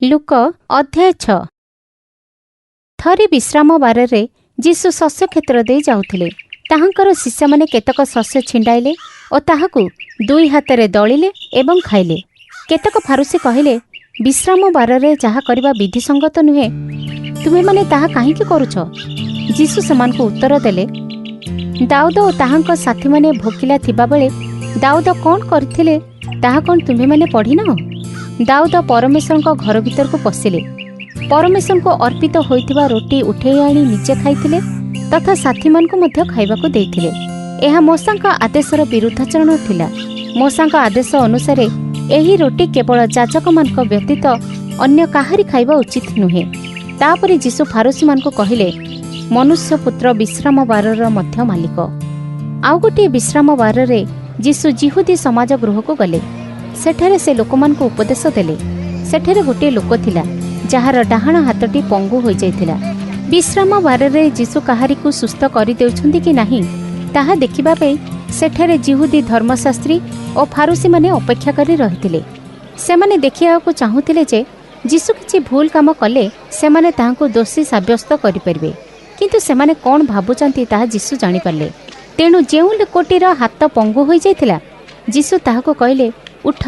ଲୁକ ଅଧ୍ୟାୟ 6। ଥରେ ବିଶ୍ରାମ ବାରରେ ଯୀଶୁ ଶସ୍ୟ କ୍ଷେତ୍ର ଦେଇ ଯାଉଥିଲେ। ତାହାଙ୍କର ଶିଷ୍ୟମାନେ କେତେକ ଶସ୍ୟ ଛିଣ୍ଡାଇଲେ ଓ ତାହାକୁ 2 ହାତରେ ଦଳିଲେ ଏବଂ ଖାଇଲେ। କେତେକ ଫାରୁସୀ କହିଲେ, ବିଶ୍ରାମ ବାରରେ ଯାହା କରିବା ବିଧିସଙ୍ଗତ ନୁହେଁ, ତୁମେମାନେ ତାହା କାହିଁକି କରୁଛ? ଯୀଶୁ ସେମାନଙ୍କୁ ଉତ୍ତର ଦେଲେ, ଦାଉଦ ଓ ତାହାଙ୍କ ସାଥୀମାନେ ଭୋକିଲା ଥିବାବେଳେ ଦାଉଦ କ'ଣ କରିଥିଲେ ତାହା କ'ଣ ତୁମେମାନେ ପଢ଼ିନାହ? ଦାଉଦ ପରମେଶ୍ୱରଙ୍କ ଘର ଭିତରକୁ ପଶିଲେ, ପରମେଶ୍ୱରଙ୍କୁ ଅର୍ପିତ ହୋଇଥିବା ରୋଟି ଉଠେଇ ଆଣି ନିଜେ ଖାଇଥିଲେ ତଥା ସାଥୀମାନଙ୍କୁ ମଧ୍ୟ ଖାଇବାକୁ ଦେଇଥିଲେ। ଏହା ମୋଶାଙ୍କ ଆଦେଶର ବିରୁଦ୍ଧାଚରଣ ଥିଲା। ମୋଶାଙ୍କ ଆଦେଶ ଅନୁସାରେ ଏହି ରୋଟି କେବଳ ଯାଜକମାନଙ୍କ ବ୍ୟତୀତ ଅନ୍ୟ କାହାରି ଖାଇବା ଉଚିତ ନୁହେଁ। ତାପରେ ଯୀଶୁ ଫାରୁସୀମାନଙ୍କୁ କହିଲେ, ମନୁଷ୍ୟ ପୁତ୍ର ବିଶ୍ରାମ ବାରର ମଧ୍ୟ ମାଲିକ। ଆଉ ଗୋଟିଏ ବିଶ୍ରାମ ବାରରେ ଯୀଶୁ ଯିହୁଦୀ ସମାଜ ଗୃହକୁ ଗଲେ। ସେଠାରେ ସେ ଲୋକମାନଙ୍କୁ ଉପଦେଶ ଦେଲେ। ସେଠାରେ ଗୋଟିଏ ଲୋକ ଥିଲା ଯାହାର ଡାହାଣ ହାତଟି ପଙ୍ଗୁ ହୋଇଯାଇଥିଲା। ବିଶ୍ରାମ ବାରରେ ଯୀଶୁ କାହାରିକୁ ସୁସ୍ଥ କରିଦେଉଛନ୍ତି କି ନାହିଁ ତାହା ଦେଖିବା ପାଇଁ ସେଠାରେ ଯିହୁଦୀ ଧର୍ମଶାସ୍ତ୍ରୀ ଓ ଫାରୁସୀମାନେ ଅପେକ୍ଷା କରି ରହିଥିଲେ। ସେମାନେ ଦେଖିବାକୁ ଚାହୁଁଥିଲେ ଯେ ଯୀଶୁ କିଛି ଭୁଲ କାମ କଲେ ସେମାନେ ତାହାଙ୍କୁ ଦୋଷୀ ସାବ୍ୟସ୍ତ କରିପାରିବେ। କିନ୍ତୁ ସେମାନେ କ'ଣ ଭାବୁଛନ୍ତି ତାହା ଯୀଶୁ ଜାଣିପାରିଲେ। ତେଣୁ ଯେଉଁ ଲୋକଟିର ହାତ ପଙ୍ଗୁ ହୋଇଯାଇଥିଲା ଯୀଶୁ ତାହାକୁ କହିଲେ, ଉଠ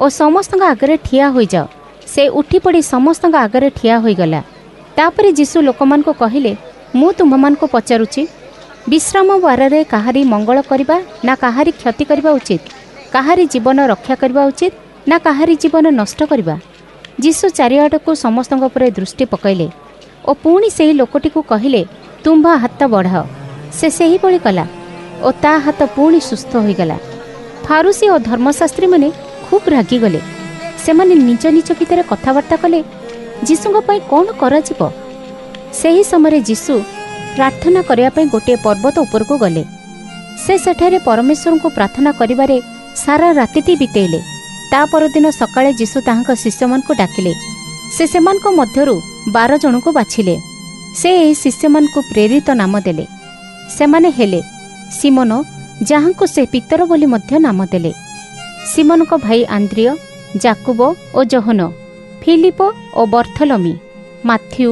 ଓ ସମସ୍ତଙ୍କ ଆଗରେ ଠିଆ ହୋଇଯାଅ। ସେ ଉଠିପଡ଼ି ସମସ୍ତଙ୍କ ଆଗରେ ଠିଆ ହୋଇଗଲା। ତାପରେ ଯୀଶୁ ଲୋକମାନଙ୍କୁ କହିଲେ, ମୁଁ ତୁମମାନଙ୍କୁ ପଚାରୁଛି, ବିଶ୍ରାମ ବାରରେ କାହାରି ମଙ୍ଗଳ କରିବା ନା କାହାରି କ୍ଷତି କରିବା ଉଚିତ? କାହାରି ଜୀବନ ରକ୍ଷା କରିବା ଉଚିତ ନା କାହାରି ଜୀବନ ନଷ୍ଟ କରିବା? ଯୀଶୁ ଚାରିଆଡ଼କୁ ସମସ୍ତଙ୍କ ଉପରେ ଦୃଷ୍ଟି ପକାଇଲେ ଓ ପୁଣି ସେହି ଲୋକଟିକୁ କହିଲେ, ତୁମ୍ଭ ହାତ ବଢ଼ାଅ। ସେ ସେହିଭଳି କଲା ଓ ତା ହାତ ପୁଣି ସୁସ୍ଥ ହୋଇଗଲା। ଫାରୁସୀ ଓ ଧର୍ମଶାସ୍ତ୍ରୀମାନେ ଖୁବ୍ ରାଗିଗଲେ। ସେମାନେ ନିଜ ନିଜ ଭିତରେ କଥାବାର୍ତ୍ତା କଲେ, ଯୀଶୁଙ୍କ ପାଇଁ କ'ଣ କରାଯିବ? ସେହି ସମୟରେ ଯୀଶୁ ପ୍ରାର୍ଥନା କରିବା ପାଇଁ ଗୋଟିଏ ପର୍ବତ ଉପରକୁ ଗଲେ। ସେ ସେଠାରେ ପରମେଶ୍ୱରଙ୍କୁ ପ୍ରାର୍ଥନା କରିବାରେ ସାରା ରାତିଟି ବିତେଇଲେ। ତା ପରଦିନ ସକାଳେ ଯୀଶୁ ତାହାଙ୍କ ଶିଷ୍ୟମାନଙ୍କୁ ଡାକିଲେ। ସେ ସେମାନଙ୍କ ମଧ୍ୟରୁ 12 ଜଣଙ୍କୁ ବାଛିଲେ। ସେ ଏହି ଶିଷ୍ୟମାନଙ୍କୁ ପ୍ରେରିତ ନାମ ଦେଲେ। ସେମାନେ ହେଲେ ସିମୋନ, ଯାହାଙ୍କୁ ସେ ପିତର ବୋଲି ମଧ୍ୟ ନାମ ଦେଲେ, ସିମୋନଙ୍କ ଭାଇ ଆନ୍ଦ୍ରିୟ, ଯାକୁବ ଓ ଜୋହନ, ଫିଲିପ ଓ ବର୍ଥଲୋମୀ, ମାଥ୍ୟୁ,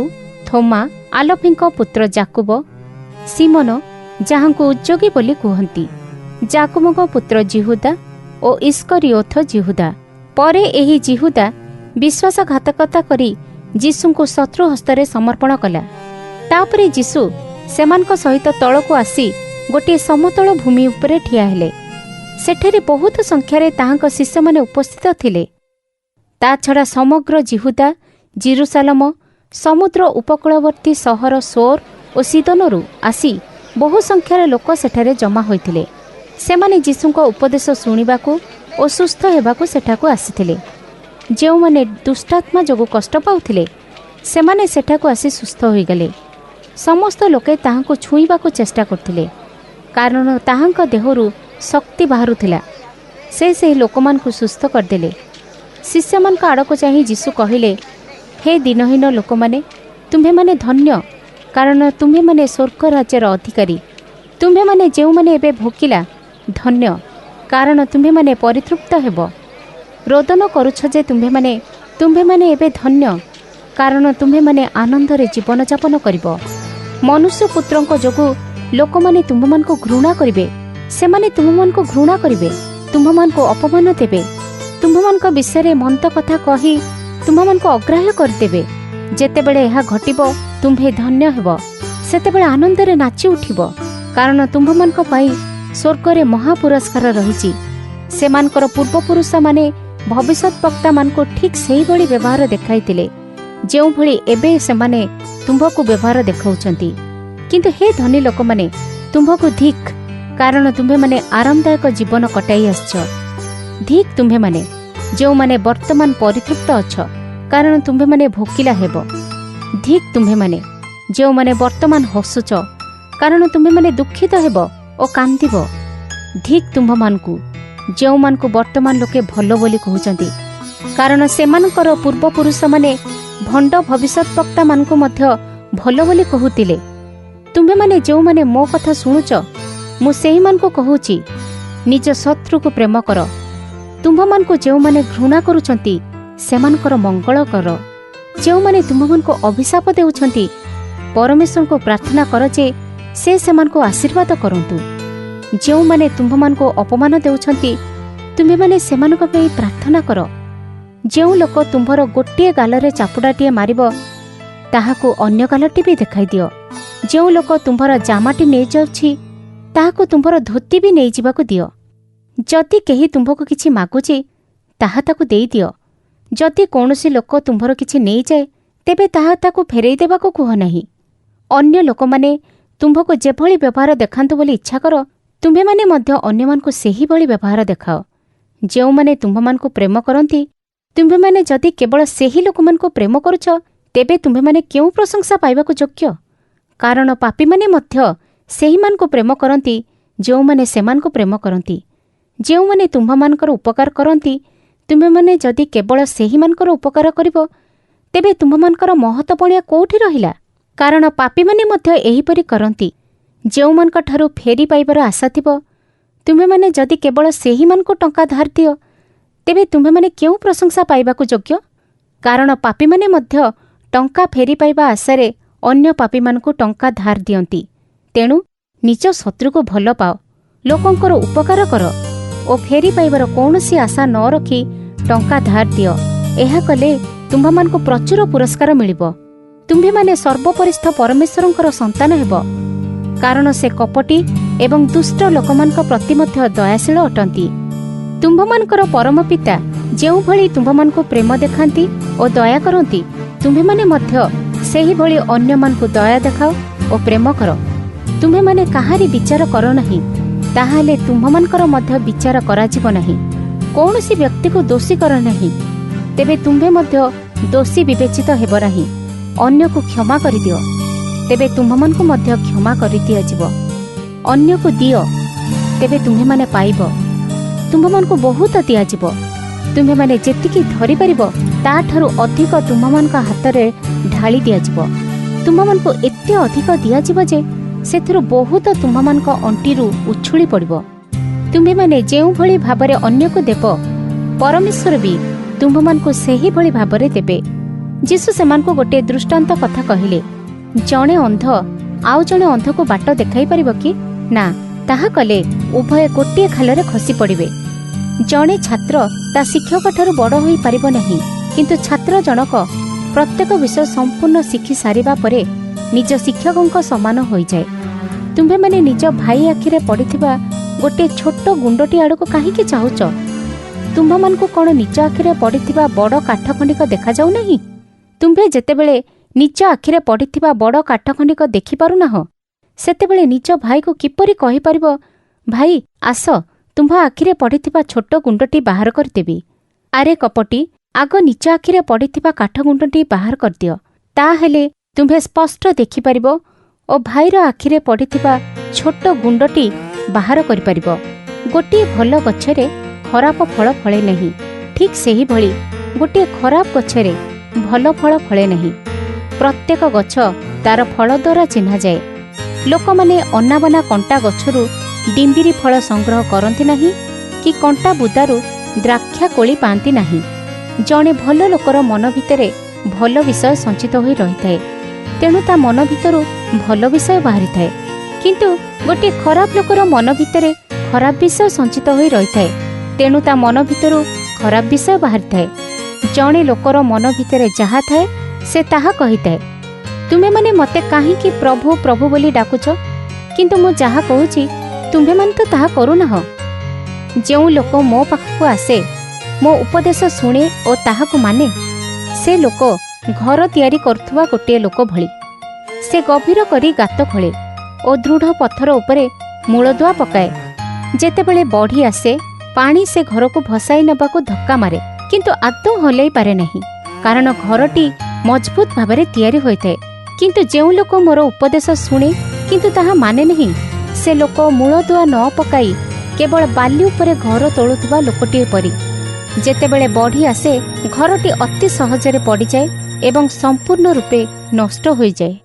ଥୋମା, ଆଲଫିଙ୍କ ପୁତ୍ର ଯାକୁବ, ସିମୋନ ଯାହାଙ୍କୁ ଉଦ୍ଯୋଗୀ ବୋଲି କୁହନ୍ତି, ଯାକୁବଙ୍କ ପୁତ୍ର ଜିହୁଦା ଓ ଇସ୍କରିଓଥ ଜିହୁଦା। ପରେ ଏହି ଜିହୁଦା ବିଶ୍ୱାସଘାତକତା କରି ଯୀଶୁଙ୍କୁ ଶତ୍ରୁ ହସ୍ତରେ ସମର୍ପଣ କଲା। ତାପରେ ଯୀଶୁ ସେମାନଙ୍କ ସହିତ ତଳକୁ ଆସି ଗୋଟିଏ ସମତଳ ଭୂମି ଉପରେ ଠିଆ ହେଲେ। ସେଠାରେ ବହୁତ ସଂଖ୍ୟାରେ ତାହାଙ୍କ ଶିଷ୍ୟମାନେ ଉପସ୍ଥିତ ଥିଲେ। ତା ଛଡ଼ା ସମଗ୍ର ଜିହୁଦା, ଜିରୁସାଲମ, ସମୁଦ୍ର ଉପକୂଳବର୍ତ୍ତୀ ସହର ସୋର ଓ ସିଦୋନରୁ ଆସି ବହୁ ସଂଖ୍ୟାର ଲୋକ ସେଠାରେ ଜମା ହୋଇଥିଲେ। ସେମାନେ ଯୀଶୁଙ୍କ ଉପଦେଶ ଶୁଣିବାକୁ ଓ ସୁସ୍ଥ ହେବାକୁ ସେଠାକୁ ଆସିଥିଲେ। ଯେଉଁମାନେ ଦୁଷ୍ଟାତ୍ମା ଯୋଗୁଁ କଷ୍ଟ ପାଉଥିଲେ ସେମାନେ ସେଠାକୁ ଆସି ସୁସ୍ଥ ହୋଇଗଲେ। ସମସ୍ତ ଲୋକେ ତାହାଙ୍କୁ ଛୁଇଁବାକୁ ଚେଷ୍ଟା କରୁଥିଲେ, କାରଣ ତାହାଙ୍କ ଦେହରୁ ଶକ୍ତି ବାହାରୁଥିଲା। ସେ ସେହି ଲୋକମାନଙ୍କୁ ସୁସ୍ଥ କରିଦେଲେ। ଶିଷ୍ୟମାନଙ୍କ ଆଡ଼କୁ ଚାହିଁ ଯୀଶୁ କହିଲେ, ହେ ଦିନହୀନ ଲୋକମାନେ, ତୁମ୍ଭେମାନେ ଧନ୍ୟ, କାରଣ ତୁମ୍ଭେମାନେ ସ୍ୱର୍ଗ ରାଜ୍ୟର ଅଧିକାରୀ। ତୁମ୍ଭେମାନେ ଯେଉଁମାନେ ଏବେ ଭୋକିଲା, ଧନ୍ୟ, କାରଣ ତୁମ୍ଭେମାନେ ପରିତୃପ୍ତ ହେବ। ରୋଦନ କରୁଛ ଯେ ତୁମ୍ଭେମାନେ ଏବେ ଧନ୍ୟ, କାରଣ ତୁମ୍ଭେମାନେ ଆନନ୍ଦରେ ଜୀବନଯାପନ କରିବ। ମନୁଷ୍ୟ ପୁତ୍ରଙ୍କ ଯୋଗୁଁ ଲୋକମାନେ ତୁମ୍ଭମାନଙ୍କୁ ଘୃଣା କରିବେ। ସେମାନେ ତୁମ୍ଭମାନଙ୍କୁ ଘୃଣା କରିବେ, ତୁମ୍ଭମାନଙ୍କୁ ଅପମାନ ଦେବେ, ତୁମ୍ଭମାନଙ୍କ ବିଷୟରେ ମନ୍ଦ କଥା କହି ତୁମ୍ଭମାନଙ୍କୁ ଅଗ୍ରାହ୍ୟ କରିଦେବେ। ଯେତେବେଳେ ଏହା ଘଟିବ ତୁମ୍ଭେ ଧନ୍ୟ ହେବ। ସେତେବେଳେ ଆନନ୍ଦରେ ନାଚି ଉଠିବ, କାରଣ ତୁମ୍ଭମାନଙ୍କ ପାଇଁ ସ୍ୱର୍ଗରେ ମହାପୁରସ୍କାର ରହିଛି। ସେମାନଙ୍କର ପୂର୍ବପୁରୁଷମାନେ ଭବିଷ୍ୟତ ବକ୍ତାମାନଙ୍କୁ ଠିକ୍ ସେହିଭଳି ବ୍ୟବହାର ଦେଖାଇଥିଲେ, ଯେଉଁଭଳି ଏବେ ସେମାନେ ତୁମ୍ଭକୁ ବ୍ୟବହାର ଦେଖାଉଛନ୍ତି। କିନ୍ତୁ ହେ ଧନୀ ଲୋକମାନେ, ତୁମ୍ଭକୁ ଧିକ୍, କାରଣ ତୁମ୍ଭେମାନେ ଆରାମଦାୟକ ଜୀବନ କଟାଇ ଆସିଛ। ଧିକ୍ ତୁମ୍ଭେମାନେ ଯେଉଁମାନେ ବର୍ତ୍ତମାନ ପରିତୃପ୍ତ ଅଛ, କାରଣ ତୁମ୍ଭେମାନେ ଭୋକିଲା ହେବ। ଧିକ୍ ତୁମ୍ଭେମାନେ ଯେଉଁମାନେ ବର୍ତ୍ତମାନ ହସୁଛ, କାରଣ ତୁମ୍ଭେମାନେ ଦୁଃଖିତ ହେବ ଓ କାନ୍ଦିବ। ଧିକ୍ ତୁମ୍ଭମାନଙ୍କୁ ଯେଉଁମାନଙ୍କୁ ବର୍ତ୍ତମାନ ଲୋକେ ଭଲ ବୋଲି କହୁଛନ୍ତି, କାରଣ ସେମାନଙ୍କର ପୂର୍ବପୁରୁଷମାନେ ଭଣ୍ଡ ଭବିଷ୍ୟତ ବକ୍ତାମାନଙ୍କୁ ମଧ୍ୟ ଭଲ ବୋଲି କହୁଥିଲେ। ତୁମ୍ଭେମାନେ ଯେଉଁମାନେ ମୋ କଥା ଶୁଣୁଛ, ମୁଁ ସେହିମାନଙ୍କୁ କହୁଛି, ନିଜ ଶତ୍ରୁକୁ ପ୍ରେମ କର। ତୁମ୍ଭମାନଙ୍କୁ ଯେଉଁମାନେ ଘୃଣା କରୁଛନ୍ତି ସେମାନଙ୍କର ମଙ୍ଗଳ କର। जो माने तुम्हां अभिशाप देउछंती परमेश्वर को प्रार्थना कर जे से सेमान को आशीर्वाद करंतु। जो माने तुम्हां अपमान देउछंती तुम्हें माने सेमानक पे प्रार्थना कर। जो लोक तुम्हार गोटे गालरे चापुडाटीए मारिब ताहाकु अन्य गालटी भी देखाई दियो। जो लोक तुम्हार जामाटी नहीं जाउछि ताहाकु तुम्हार धोती भी नहीं जिबाकु दियो। जदि केही तुमको किछि मागुछि ताहा ताकु देई दियो। जदि कौनसी लोक तुम्हार किछि नहीं जाए तेबे ताहा ताकु फेरई देबाकु कुह नहीं। अन्य लोक माने तुमको जेभଳି व्यवहार देखांतु बोली इच्छा कर तुम्हें माने मध्य अन्य मानकु सेही भଳି व्यवहार देखाओ। जो माने तुम्ह मानकु प्रेम करंती तुम्हें माने जदि केवल सेही लोक मानकु प्रेम करुछ तेबे तुम्हें माने क्यों प्रशंसा पाइबाकु योग्य? कारण पापी माने मध्य सेही मानकु प्रेम करंती जो माने सेमानकु प्रेम करंती। जो माने तुम्ह मानकर उपकार करंती तुम्हें माने जदि केवल सेही मानकर उपकार करिवो तेबे तुम्ह मानकर महत्वपणिया कोठी रहिला? कारण पापी माने मध्य एहीपरि करंती। जो मानक ठारू फेरी पाइबार आशा थिबो तुम्हें माने जदि केवल सेही मानकु टंका धार दियो तेबे तुम्हें माने क्यों प्रशंसा पाइबाकु योग्य? कारण पापी माने मध्य टंका फेरी पाइबा आशारे अन्य पापी मानकु टंका धार दियंती। तेणु निज शत्रु को भल पाओ, लोकंकर उपकार कर ओ फेरी पाइबार कौनसी आशा न रखी टंका धार दियो। एहा कले तुम्हा मानकु प्रचुर पुरस्कार मिलिबो। तुम्हे माने सर्वपरिस्थ परमेश्वरंकर संतान हेबो। कारण से कपटी एवं दुष्ट लोकमानक प्रति मध्य दयाशील अटंती। तुम्भमानकर परम पिता जेउ भଳି तुम्भमानकु प्रेम देखांती ओ दया करंती तुम्हे माने मध्य सेही भଳି अन्य मानकु दया देखाओ ओ प्रेम करो। तुम्हे माने काहारी विचार करो नहीं ताहाले तुम्भमानकर मध्य विचार कराजिबो नहीं। कौनसी व्यक्ति को दोषी कर नहीं तेबे तुम्हे मध्य दोषी विवेचित हेबो नहीं। अन्य को क्षमा करि दियो तेबे तुम्भमानकु मध्य क्षमा करि दियाजिबो। अन्य को दियो तेबे तुम्हे माने पाइबो। तुम्भमानकु बहुत दियाजिबो। तुम्हे माने जेतिकी धरि परिबो ताठारु अधिक तुम्भमानक हातरे ढाली दियाजिबो। तुम्भमानकु एते अधिक दियाजिबो जे सेथिरु बहुत तुम्भमानक अंटीरु उछुली पड़िबो। तुम्हे माने जेउ भଳି भाबरे अन्य को देबो परमेश्वर भी तुम्भमानकु सेही भଳି भाबरे देबे। जीसु सेमानकु गोटे दृष्टांत कथा कहिले। जणे अंध आउ जणे अंध को बाट देखाई परिबो कि ना? ताहा कले उभय गोटे खालरे खसी पड़िबे। जणे छात्र ता शिक्षक ठारू बड़ होई पारिबो नहीं, किंतु छात्र जनक प्रत्येक विषय संपूर्ण शिखि सारिबा परे निज शिक्षकंक समान होई जाए। तुम्हे माने निज भाई आखिरे पड़िथिबा गोटे छोट गुंडटी आड़को काहीकि चाहुच? तुम्भ मानकु कोन निज आखिरे पड़िथिबा बड़ काठखंडिक देखा जाउ नहीं? तुम्हे जेतेबेले निज आखिरे पड़िथिबा बड़ काठखंडिक देखि पारुनाह सेतेबेले निज भाई को किपरि कहि परिबो भाई आस तुम्भ आखिरे पड़िथिबा छोट गुंडटी बाहर करदेबी? आरे कपटी, आग निज आखिरे पड़िथिबा काठ गुंडटी बाहर करदियो, ताहेले तुम्हे स्पष्ट देखि परिबो ओ भाईर आखिरे पड़िथिबा छोट गुंडटी बाहर करि परिबो। गोटे भल गछरे खराब फल फळे नहीं, ठीक सेही भଳି गोटे खराब गछरे भल फल फळे नहीं। प्रत्येक गछ तार फल द्वारा चिन्हा जाए। लोक माने अनाबना कंटा गछरु डिंबिरी फल संग्रह करती नहीं कि कंटा बुदारु द्राक्षा कोली पाती नहीं। जड़े भल लोकर मन भितरे भल विषय संचित होई रही थाए, तेणु ता मन भितरु भल विषय बाहरी थाए। किंतु गोटे खराब लोकर मन भितरे खराब विषय संचित होई रही थाए, तेणु ता मन भितरु खराब विषय बाहरी थाए। जड़े लोकर मन भितरे जहा थाए से ताहा कही थाए। तुम्हें माने मते काहीकि प्रभु प्रभु बोली डाकुछ, किंतु मु जहा कहूची तुम्हें माने तो ताहा करूनाह। जो लोक मो पाखकु आसे मो उपदेश शुणे और ताहाकु माने से लोक घर तैयारी करथुवा गोटे लोक भली। से गभीर करी गात खोले और दृढ़ पत्थर उपरे मूलदुआ पकाए। जेतेबेले बढ़ी आसे पानी से घर को भसाई नेबाकु धक्का मारे, किंतु आदौ हलई पारे नहीं, कारण घरटी मजबूत भाबरे तैयारी होइथाए। किंतु जेउ लोक मोर उपदेश शुणे किंतु ताहा माने नहीं, से लोक मूलदुआ न पकाई केवल बाली उपरे घर तोलुथुवा लोकटीए परी। जेतेबेले बढ़ी आसे घरटी अति सहजरे पड़ी जाए एवं संपूर्ण रूपे नष्ट होई जाए।